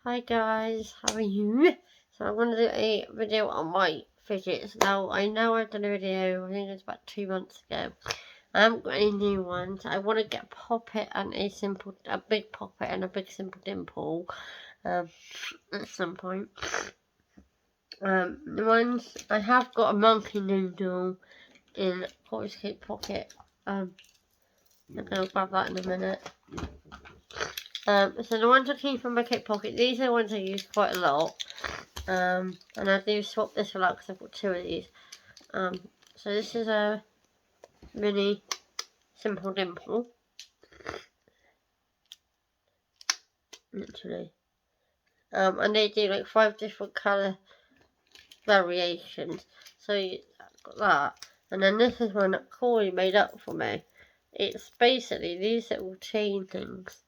Hi guys, how are you? So I'm going to do a video on my fidgets. Now, I know I've done a video, I think it was about 2 months ago. I haven't got any new ones. I want to get a poppet and a big poppet and a big simple dimple at some point. The ones, I have got a monkey noodle in Corey's Cake Pocket. I'm going to grab that in a minute. So the ones I keep from my Cake Pocket, these are the ones I use quite a lot. And I do swap this one out because I've got 2 of these. So this is a mini simple dimple. Literally. And they do like 5 different colour variations. So I've got that. And then this is one that Corey made up for me. It's basically these little chain things.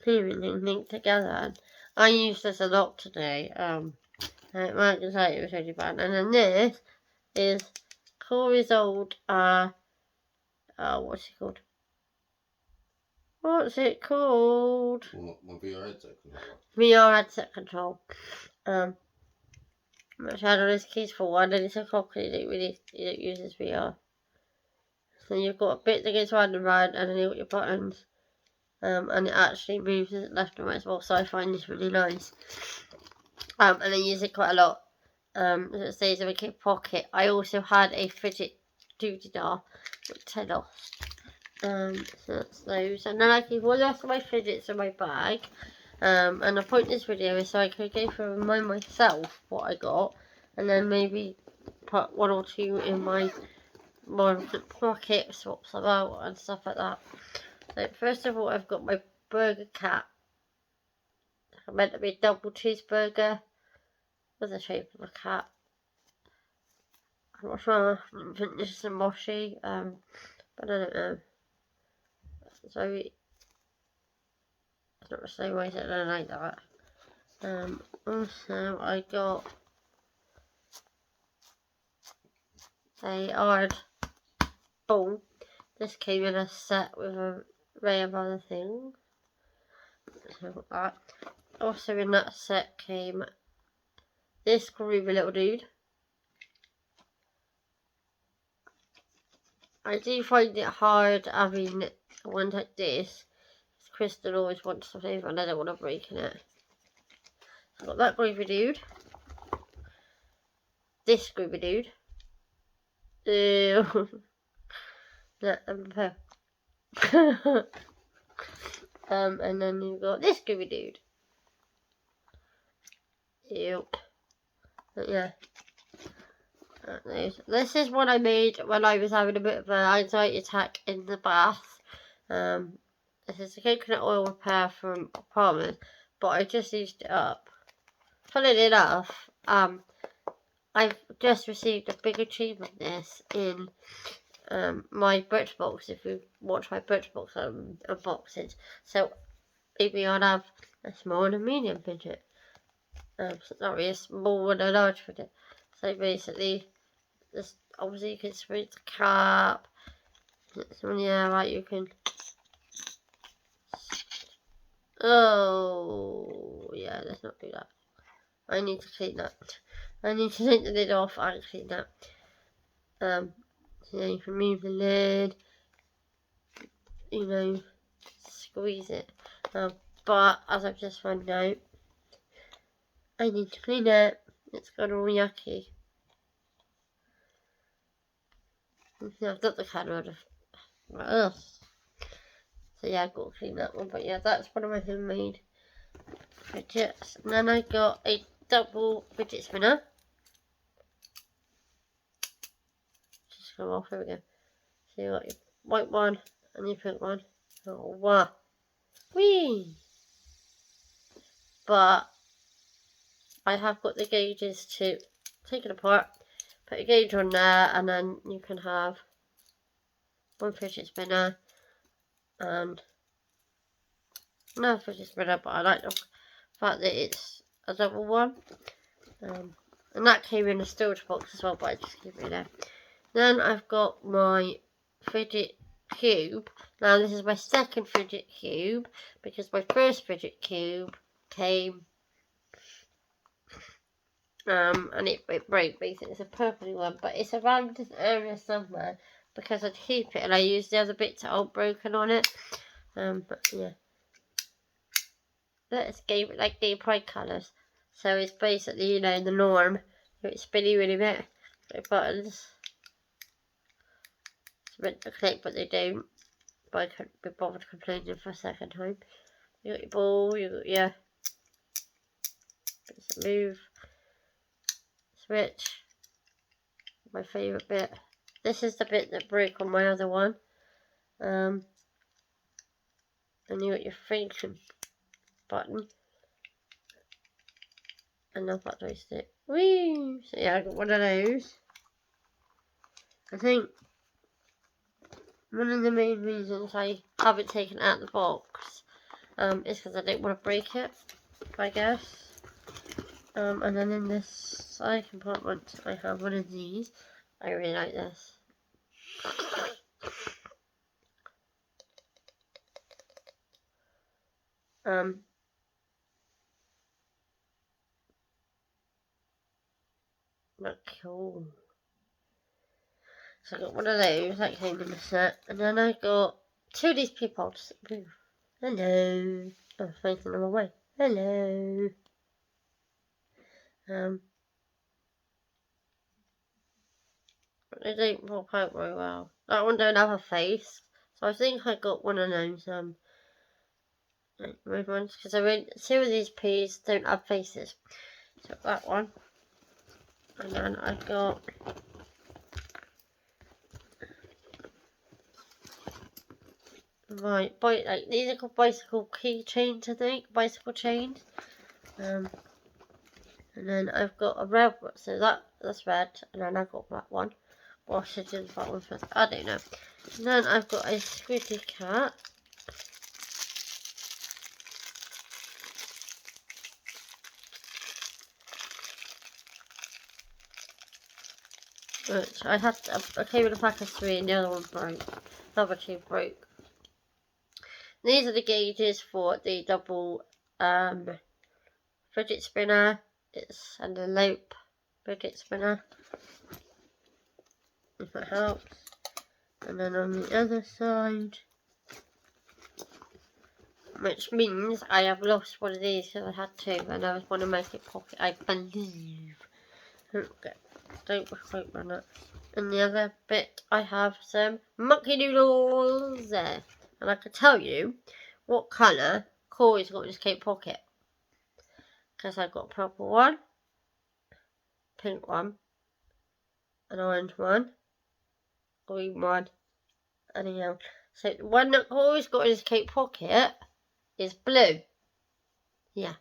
Clearing things linked together. And I used this a lot today. My anxiety was really bad. And then this is Corey's old, what's it called? What's it called? My VR headset control. VR headset control. Which I had on his keys for one, and it's a cock, he don't use his VR. So you've got a bit that goes round and round, and then you've got your buttons. And it actually moves left and right as well, so I find this really nice. And I use it quite a lot. As it says in my Cake Pocket. I also had a fidget doodie-dar, which I lost. So that's those. And then I keep all the rest of my fidgets in my bag. And the point of this video is so I could go through and remind myself what I got. And then maybe put 1 or 2 in my pocket, swap some out and stuff like that. So first of all, I've got my burger cat. I meant to be a double cheeseburger with the shape of a cat. I'm not sure. I think this is a mochi. But I don't know. So it's not the same way that I like that. Also I got a hard ball. This came in a set with an array of other things. So I got that. Also in that set came this groovy little dude. I do find it hard having one like this. Kristen always wants the flavour and I don't want to break in it. So I got that groovy dude. This groovy dude. Ew. And then you've got this groovy dude. Ew. But yeah. This is what I made when I was having a bit of an anxiety attack in the bath. This is a coconut oil repair from Palmer's, but I just used it up. Funnily enough, I've just received a big achievement this in my Birchbox. If you watch my Birchbox unboxings, so maybe I'll have a small and a medium fidget. So not really a small and a large fidget. So basically, this obviously you can spray the cap. So yeah, right, you can. Oh yeah, let's not do that. I need to clean that. I need to take the lid off and clean that. So yeah, you can remove the lid. You know, squeeze it. But as I've just found out, I need to clean it. It's got all yucky. Yeah, I've got the camera. Ugh. So yeah, I've got to clean that one. But yeah, that's one of my homemade fidgets. And then I got a double fidget spinner. Just come off. Here we go. So you got your white one and your pink one. Oh wow. Whee! But I have got the gauges to take it apart, put a gauge on there, and then you can have one fidget spinner and another fidget spinner, but I like the fact that it's a double one. And that came in a storage box as well, but I just keep it there. Then I've got my fidget cube. Now this is my second fidget cube, because my first fidget cube came and it broke basically. It's a purpley one, but it's around this area somewhere because I'd keep it and I used the other bits that aren't broken on it. But yeah. Let's give it like the pride colours. So it's basically, the norm. It's spinny really bit. The buttons. It's meant to click, but they don't. But I couldn't be bothered complaining for a second time. You got your ball, you got your bits that move. Switch. My favourite bit. This is the bit that broke on my other one. And you got your thinking button. And now what do I stick? Whee! So yeah, I got one of those. I think one of the main reasons I haven't taken it out of the box is because I don't want to break it, I guess. And then in this side compartment, I have one of these. I really like this. Look cool. So I got one of those that came in the set, and then I got two of these people. Just move. Hello. I'm facing them away. Hello. But they don't pop out very well. That one don't have a face, so I think I got one of those red ones, because I mean, two of these peas don't have faces. So that one, and then I got these are called bicycle keychains, I think, bicycle chains. And then I've got a red one, so that's red, and then I've got that one. Or I should do that one first, I don't know. And then I've got a squidgy cat. Which I came with a pack of 3 and the other one broke. The other 2 broke. These are the gauges for the double fidget spinner. And a loop fidget spinner, if it helps. And then on the other side, which means I have lost one of these because I had 2 and I was want to make it pocket, I believe. Don't quote on that. And the other bit, I have some monkey noodles there. And I can tell you what colour Corey's got in his coat pocket. Because I've got a purple one, pink one, an orange one, green one, and a yellow. So the one that Corey's got in his coat pocket is blue. Yeah.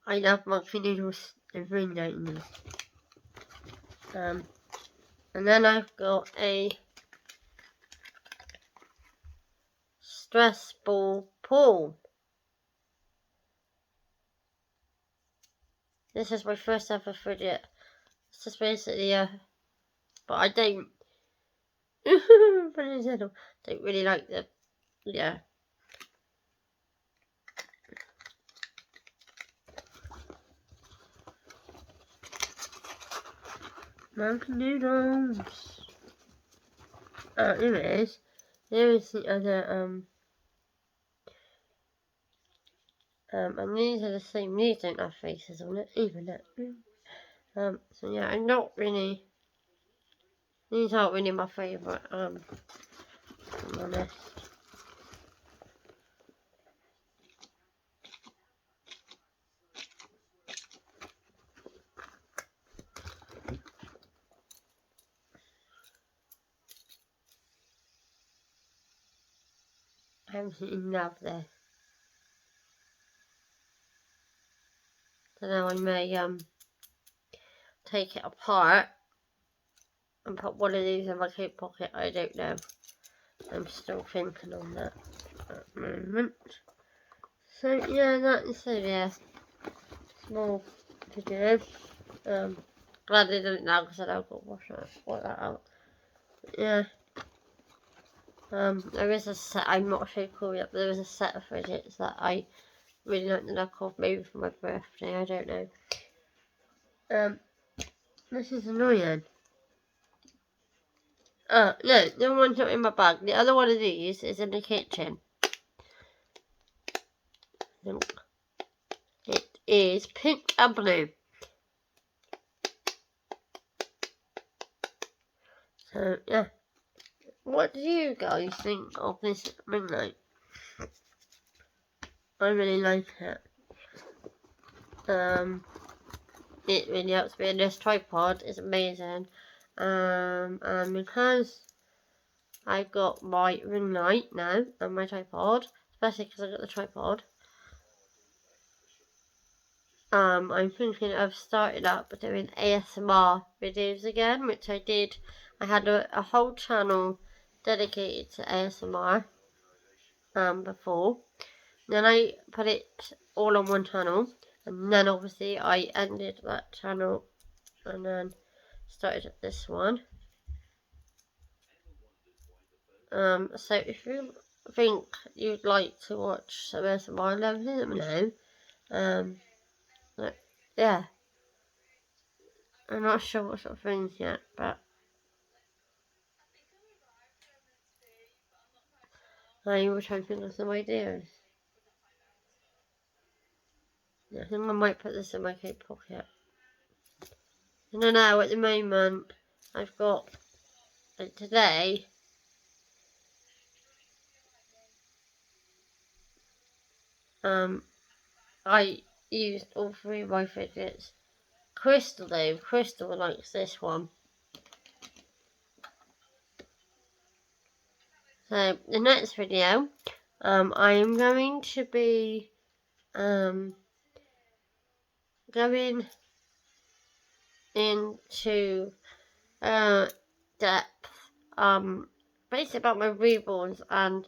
I love monkey noodles and really like them. And then I've got a stress ball pool. This is my first ever fidget. It's just basically but I don't don't really like the monkey noodles. Anyways, here is the other and these are the same. These don't have faces on it, even that. So yeah, I'm not really. These aren't really my favourite. If I'm honest. I absolutely love this. So now I may take it apart and put one of these in my coat pocket. I don't know. I'm still thinking on that at the moment. So yeah, that is small video. Glad I didn't now because I don't got to wash that out. But yeah. There is a set, I'm not sure called it, but there is a set of fidgets that I really like the look of, maybe for my birthday, I don't know. This is annoying. No, the one's not in my bag. The other one of these is in the kitchen. It is pink and blue. So, yeah. What do you guys think of this ring light? I really like it. It really helps me, and this tripod is amazing. And because I've got my ring light now and my tripod, especially because I got the tripod, I'm thinking of starting up doing ASMR videos again, which I did. I had a whole channel dedicated to ASMR before. Then I put it all on one channel, and then obviously I ended that channel and then started this one. So if you think you'd like to watch some ASMR, let me know. But yeah, I'm not sure what sort of things yet, but I was hoping of some ideas. I think I might put this in my coat pocket. I don't know, at the moment, I've got, like today, I used all three of my fidgets. Crystal likes this one. So, the next video, I am going to be, going into, depth, basically about my reborns and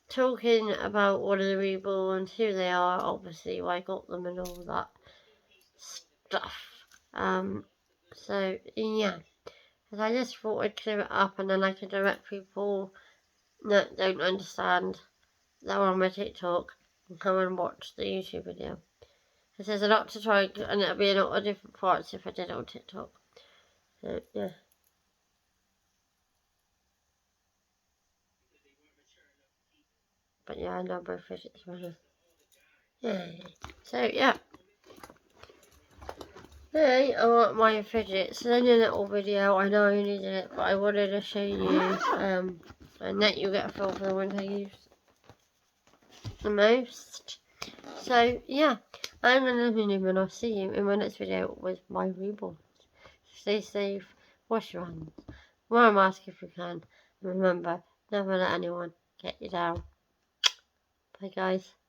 talking about one of the reborns, who they are, obviously, why I got them and all that stuff. So, yeah. Because I just thought I'd clear it up and then I could direct people that don't understand that are on my TikTok and come and watch the YouTube video. Because there's a lot to try and it'll be a lot of different parts if I did it on TikTok. So, yeah. But yeah, I know both fidgets runner. Yay. So, yeah. Hey, I want my fidgets. It's only a little video. I know I only did it, but I wanted to show you. And that you get a feel for the ones I use the most. So, yeah. I'm gonna leave and I'll see you in my next video with my reborn. Stay safe, wash your hands, wear a mask if you can, and remember, never let anyone get you down. Bye guys.